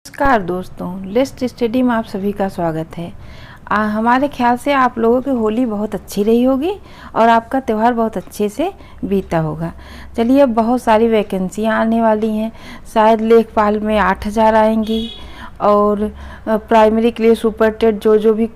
नमस्कार दोस्तों, list study में आप सभी का स्वागत है। हमारे ख्याल से आप लोगों की होली बहुत अच्छी रही होगी और आपका त्यौहार बहुत अच्छे से बीता होगा। चलिए, अब बहुत सारी वैकेंसियां आने वाली हैं। शायद लेखपाल में 8000 आएंगी और प्राइमरी के लिए सुपर टेट जो भी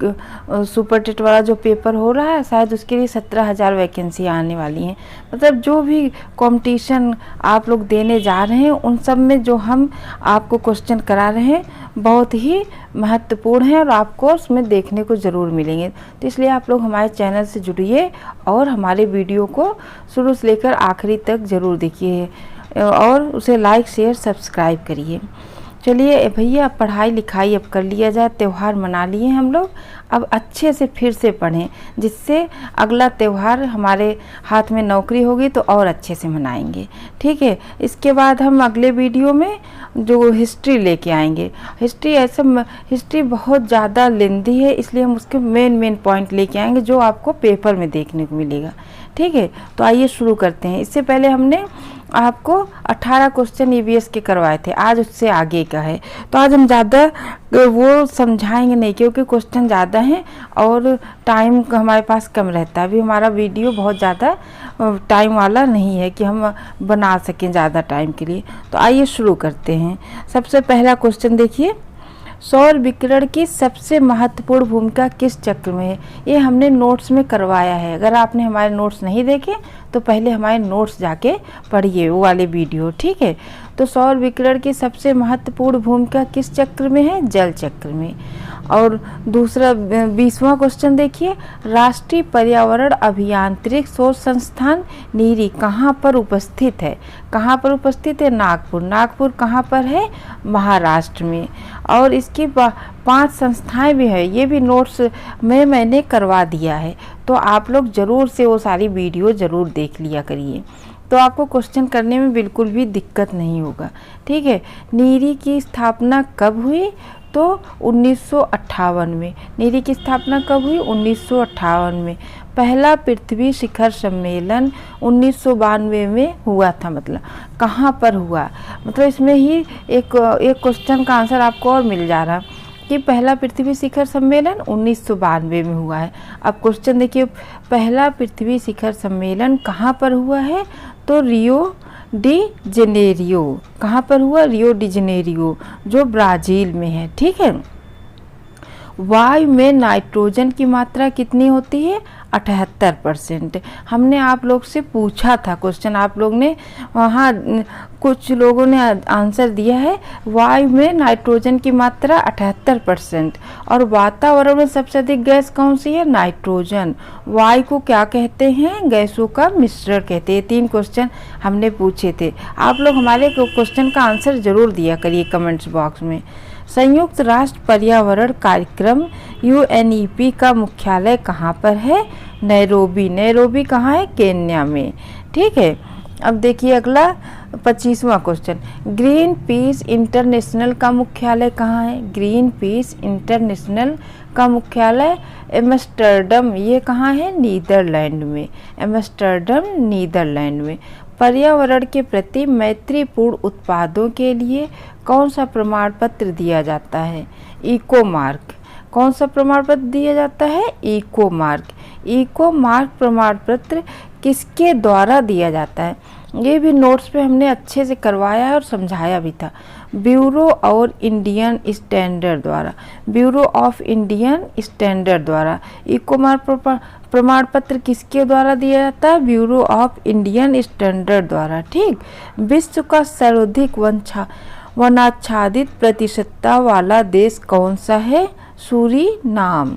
सुपर टेट वाला जो पेपर हो रहा है, शायद उसके लिए 17000 वैकेंसियाँ आने वाली हैं। मतलब जो भी कंपटीशन आप लोग देने जा रहे हैं, उन सब में जो हम आपको क्वेश्चन करा रहे हैं बहुत ही महत्वपूर्ण है और आपको उसमें देखने को ज़रूर मिलेंगे। तो इसलिए आप लोग हमारे चैनल से जुड़िए और हमारे वीडियो को शुरू से लेकर आखिरी तक ज़रूर देखिए और उसे लाइक शेयर सब्सक्राइब करिए। चलिए भैया, पढ़ाई लिखाई अब कर लिया जाए, त्यौहार मना लिए हम लोग, अब अच्छे से फिर से पढ़ें, जिससे अगला त्यौहार हमारे हाथ में नौकरी होगी तो और अच्छे से मनाएंगे। ठीक है, इसके बाद हम अगले वीडियो में जो हिस्ट्री लेके आएंगे। हिस्ट्री बहुत ज़्यादा लेंदी है, इसलिए हम उसके मेन पॉइंट लेके आएंगे जो आपको पेपर में देखने को मिलेगा। ठीक है, तो आइए शुरू करते हैं। इससे पहले हमने आपको 18 क्वेश्चन ईवीएस के करवाए थे, आज उससे आगे का है। तो आज हम ज़्यादा वो समझाएंगे नहीं, क्योंकि क्वेश्चन ज़्यादा हैं और टाइम हमारे पास कम रहता है। अभी हमारा वीडियो बहुत ज़्यादा टाइम वाला नहीं है कि हम बना सकें ज़्यादा टाइम के लिए। तो आइए शुरू करते हैं। सबसे पहला क्वेश्चन देखिए, सौर विकिरण की सबसे महत्वपूर्ण भूमिका किस चक्र में है? ये हमने नोट्स में करवाया है। अगर आपने हमारे नोट्स नहीं देखे तो पहले हमारे नोट्स जाके पढ़िए, वो वाले वीडियो। ठीक है, तो सौर विकिरण की सबसे महत्वपूर्ण भूमिका किस चक्र में है? जल चक्र में। और दूसरा 20वां क्वेश्चन देखिए, राष्ट्रीय पर्यावरण अभियांत्रिकी शोध संस्थान नीरी कहाँ पर उपस्थित है? कहाँ पर उपस्थित है? नागपुर। नागपुर कहाँ पर है? महाराष्ट्र में। और इसकी 5 संस्थाएं भी है, ये भी नोट्स में मैंने करवा दिया है, तो आप लोग ज़रूर से वो सारी वीडियो ज़रूर देख लिया करिए, तो आपको क्वेश्चन करने में बिल्कुल भी दिक्कत नहीं होगा। ठीक है, नीरी की स्थापना कब हुई? तो 1958 में। नीरी की स्थापना कब हुई? 1958 में। पहला पृथ्वी शिखर सम्मेलन 1992 में हुआ था। मतलब कहाँ पर हुआ? मतलब इसमें ही एक क्वेश्चन का आंसर आपको और मिल जा रहा कि पहला पृथ्वी शिखर सम्मेलन 1992 में हुआ है। अब क्वेश्चन देखिए, पहला पृथ्वी शिखर सम्मेलन कहाँ पर हुआ है? तो रियो डी जेनेरियो। कहाँ पर हुआ? रियो डी जेनेरियो, जो ब्राज़ील में है। ठीक है, वायु में नाइट्रोजन की मात्रा कितनी होती है? 78%। हमने आप लोग से पूछा था क्वेश्चन, आप लोग ने वहाँ कुछ लोगों ने आंसर दिया है, वायु में नाइट्रोजन की मात्रा 78%। और वातावरण में सबसे अधिक गैस कौन सी है? नाइट्रोजन। वायु को क्या कहते हैं? गैसों का मिश्रण कहते हैं। 3 क्वेश्चन हमने पूछे थे, आप लोग हमारे क्वेश्चन का आंसर जरूर दिया करिए कमेंट्स बॉक्स में। संयुक्त राष्ट्र पर्यावरण कार्यक्रम UNEP का मुख्यालय कहाँ पर है? नैरोबी। नैरोबी कहाँ है? केन्या में। ठीक है, अब देखिए अगला 25वां क्वेश्चन, ग्रीन पीस इंटरनेशनल का मुख्यालय कहाँ है? ग्रीन पीस इंटरनेशनल का मुख्यालय एम्स्टर्डम। ये कहाँ है? नीदरलैंड में। एम्स्टर्डम नीदरलैंड में। पर्यावरण के प्रति मैत्रीपूर्ण उत्पादों के लिए कौन सा प्रमाण पत्र दिया जाता है? Eco mark. कौन सा प्रमाण पत्र दिया जाता है? Eco mark. इको मार्क प्रमाण पत्र किसके द्वारा दिया जाता है? ये भी नोट्स पे हमने अच्छे से करवाया है और समझाया भी था। ब्यूरो और इंडियन स्टैंडर्ड द्वारा। ब्यूरो ऑफ इंडियन स्टैंडर्ड द्वारा इको मार्क प्रमाण पत्र किसके द्वारा दिया जाता है? ब्यूरो ऑफ इंडियन स्टैंडर्ड द्वारा। ठीक, विश्व का सर्वाधिक वनाच्छादित प्रतिशतता वाला देश कौन सा है? सूरीनाम।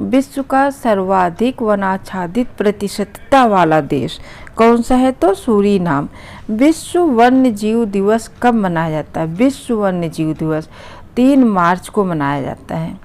विश्व का सर्वाधिक वनाच्छादित प्रतिशतता वाला देश कौन सा है? तो सूरीनाम। विश्व वन्य जीव दिवस कब मनाया जाता है? विश्व वन्य जीव दिवस 3 मार्च को मनाया जाता है।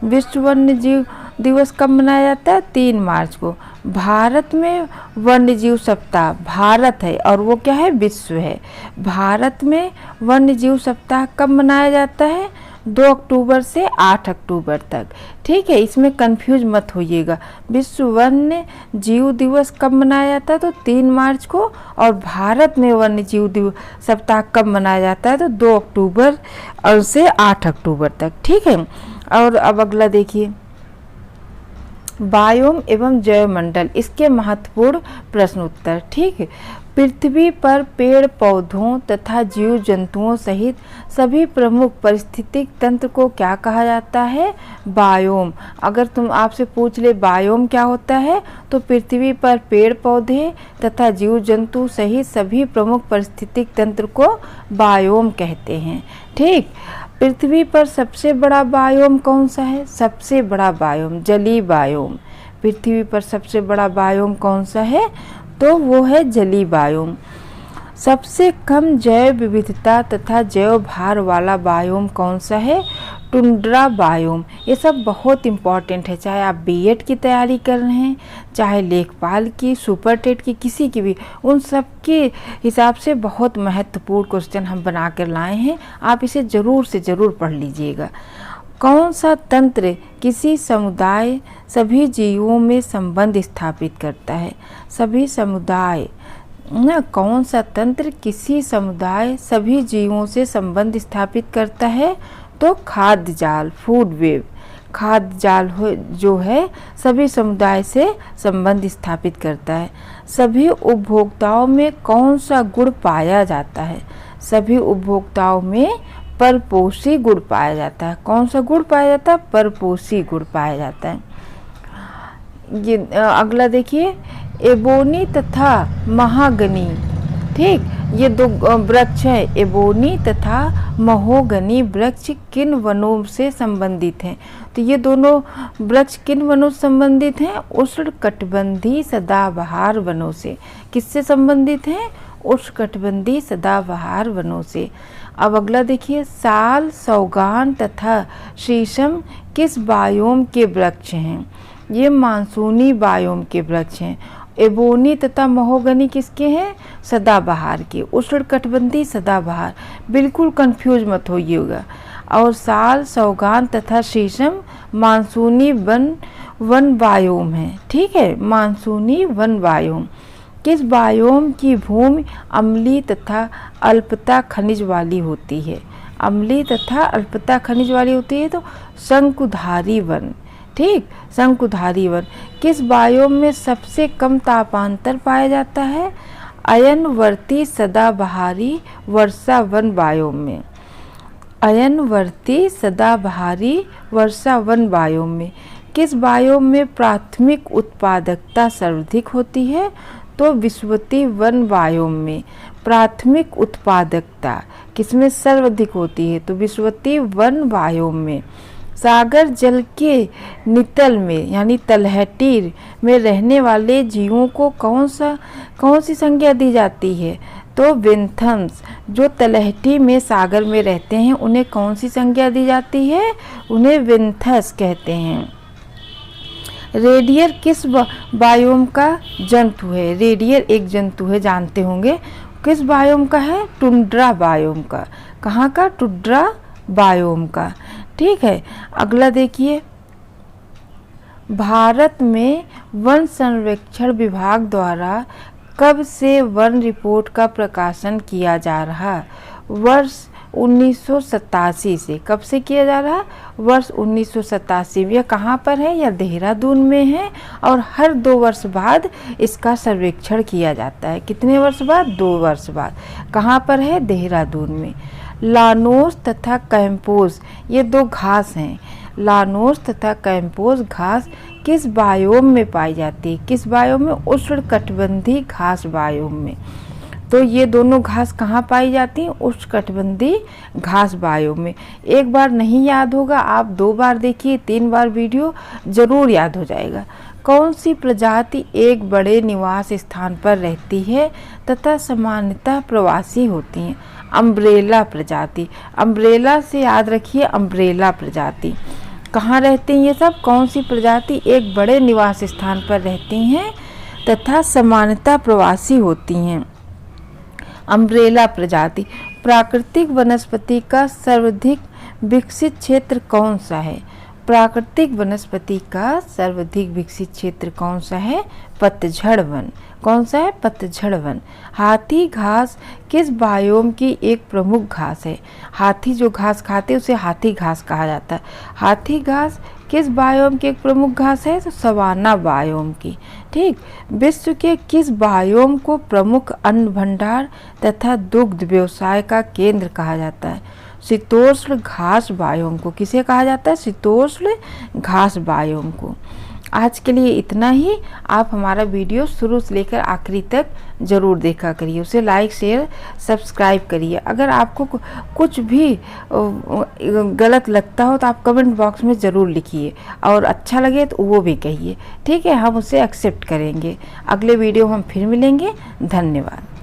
विश्व वन्य जीव दिवस कब मनाया जाता है? 3 मार्च को। भारत में वन्य जीव सप्ताह, भारत है और वो क्या है? विश्व है। भारत में वन्य जीव सप्ताह कब मनाया जाता है? 2 अक्टूबर से 8 अक्टूबर तक। ठीक है, इसमें कंफ्यूज मत होइएगा। विश्व वन्य जीव दिवस कब मनाया जाता है? तो 3 मार्च को। और भारत में वन्य जीव दिवस सप्ताह कब मनाया जाता है? तो 2 अक्टूबर और से 8 अक्टूबर तक। ठीक है, और अब अगला देखिए, बायोम एवं जैवमंडल, इसके महत्वपूर्ण प्रश्न उत्तर। ठीक है, पृथ्वी पर पेड़ पौधों तथा जीव जंतुओं सहित सभी प्रमुख पारिस्थितिक तंत्र को क्या कहा जाता है? बायोम। अगर तुम आपसे पूछ ले बायोम क्या होता है, तो पृथ्वी पर पेड़ पौधे तथा जीव जंतु सहित सभी प्रमुख पारिस्थितिक तंत्र को बायोम कहते हैं। ठीक, पृथ्वी पर सबसे बड़ा बायोम कौन सा है? सबसे बड़ा बायोम जलीय बायोम। पृथ्वी पर सबसे बड़ा बायोम कौन सा है? तो वो है जलीय बायोम। सबसे कम जैव विविधता तथा जैव भार वाला बायोम कौन सा है? Tundra biome. ये सब बहुत इम्पॉर्टेंट है, चाहे आप बीएड की तैयारी कर रहे हैं, चाहे लेखपाल की, सुपर टेट की, किसी की भी, उन सब के हिसाब से बहुत महत्वपूर्ण क्वेश्चन हम बना कर लाए हैं। आप इसे ज़रूर से ज़रूर पढ़ लीजिएगा। कौन सा तंत्र किसी समुदाय सभी जीवों में संबंध स्थापित करता है? सभी समुदाय ना, कौन सा तंत्र किसी समुदाय सभी जीवों से संबंध स्थापित करता है? तो खाद्य जाल, फूड वेब। खाद्य जाल जो है सभी समुदाय से संबंध स्थापित करता है। सभी उपभोक्ताओं में कौन सा गुण पाया जाता है? सभी उपभोक्ताओं में परपोषी गुण पाया जाता है। कौन सा गुण पाया जाता है? परपोषी गुण पाया जाता है। ये अगला देखिए, एबोनी तथा महागनी। ठीक, ये दो वृक्ष है, एबोनी तथा महोगनी वृक्ष किन वनों से संबंधित हैं? तो ये दोनों वृक्ष किन वनों से संबंधित हैं? उष्णकटिबंधीय सदाबहार वनों से। किससे संबंधित हैं? उष्णकटिबंधीय सदाबहार वनों से। अब अगला देखिए, साल, सौगान तथा शीशम किस बायोम के वृक्ष हैं? ये मानसूनी बायोम के वृक्ष हैं। एबोनी तथा महोगनी किसके हैं? सदाबहार के, उष्णकटिबंधीय सदाबहार। बिल्कुल कंफ्यूज मत होइएगा। और साल, सौगान तथा शीशम मानसूनी वन बायोम है। ठीक है, मानसूनी वन बायोम। किस बायोम की भूमि अम्लीय तथा अल्पता खनिज वाली होती है? अम्लीय तथा अल्पता खनिज वाली होती है तो शंकुधारी वन। ठीक, शंकुधारी वन। किस बायोम में सबसे कम तापांतर पाया जाता है? अयनवर्ती सदाबहारी वर्षा वन बायोम में। अयनवर्ती सदाबहारी वर्षा वन बायोम में। किस बायोम में प्राथमिक उत्पादकता सर्वाधिक होती है? तो विषुवतीय वन बायोम में। प्राथमिक उत्पादकता किसमें सर्वाधिक होती है? तो विषुवतीय वन बायोम में। सागर जल के नितल में यानी तलहटी में रहने वाले जीवों को कौन सी संज्ञा दी जाती है? तो वेंथम्स। जो तलहटी में सागर में रहते हैं उन्हें कौन सी संज्ञा दी जाती है? उन्हें वेंथस कहते हैं। रेडियर किस बायोम का जंतु है? रेडियर एक जंतु है, जानते होंगे। किस बायोम का है? टुंड्रा बायोम का। कहाँ का? टुंड्रा बायोम का। ठीक है, अगला देखिए, भारत में वन संरक्षण विभाग द्वारा कब से वन रिपोर्ट का प्रकाशन किया जा रहा? वर्ष 1987 से। कब से किया जा रहा? वर्ष 1987 में। यह कहाँ पर है? यह देहरादून में है और हर 2 वर्ष बाद इसका सर्वेक्षण किया जाता है। कितने वर्ष बाद? 2 वर्ष बाद। कहाँ पर है? देहरादून में। लानोस तथा कैंपोस, ये 2 घास हैं। लानोस तथा कैंपोस घास किस बायोम में पाई जाती है? किस बायोम में? उष्णकटिबंधीय घास बायोम में। तो ये दोनों घास कहाँ पाई जाती हैं? उष्णकटिबंधीय घास बायोम में। एक बार नहीं याद होगा, आप 2 बार देखिए, 3 बार वीडियो जरूर याद हो जाएगा। कौन सी प्रजाति एक बड़े निवास स्थान पर रहती है तथा सामान्यतः प्रवासी होती हैं? अम्ब्रेला प्रजाति। अम्ब्रेला से याद रखिए, अम्ब्रेला प्रजाति। कहाँ रहते हैं ये सब? कौन सी प्रजाति एक बड़े निवास स्थान पर रहती हैं तथा सामान्यतः प्रवासी होती हैं? अम्ब्रेला प्रजाति। प्राकृतिक वनस्पति का सर्वाधिक विकसित क्षेत्र कौन सा है? प्राकृतिक वनस्पति का सर्वाधिक विकसित क्षेत्र कौन सा है? पतझड़ वन। कौन सा है? पतझड़ वन। हाथी घास किस बायोम की एक प्रमुख घास है? हाथी जो घास खाते हैं उसे हाथी घास कहा जाता है। हाथी घास किस बायोम की एक प्रमुख घास है? तो सवाना बायोम की। ठीक। विश्व के किस बायोम को प्रमुख अन्न भंडार तथा दुग्ध व्यवसाय का केंद्र कहा जाता है? शीतोष्ण घास बायोम को। किसे कहा जाता है? शीतोष्ण घास बायोम को। आज के लिए इतना ही। आप हमारा वीडियो शुरू से लेकर आखिरी तक ज़रूर देखा करिए, उसे लाइक शेयर सब्सक्राइब करिए। अगर आपको कुछ भी गलत लगता हो तो आप कमेंट बॉक्स में ज़रूर लिखिए, और अच्छा लगे तो वो भी कहिए। ठीक है, हम उसे एक्सेप्ट करेंगे। अगले वीडियो में हम फिर मिलेंगे। धन्यवाद।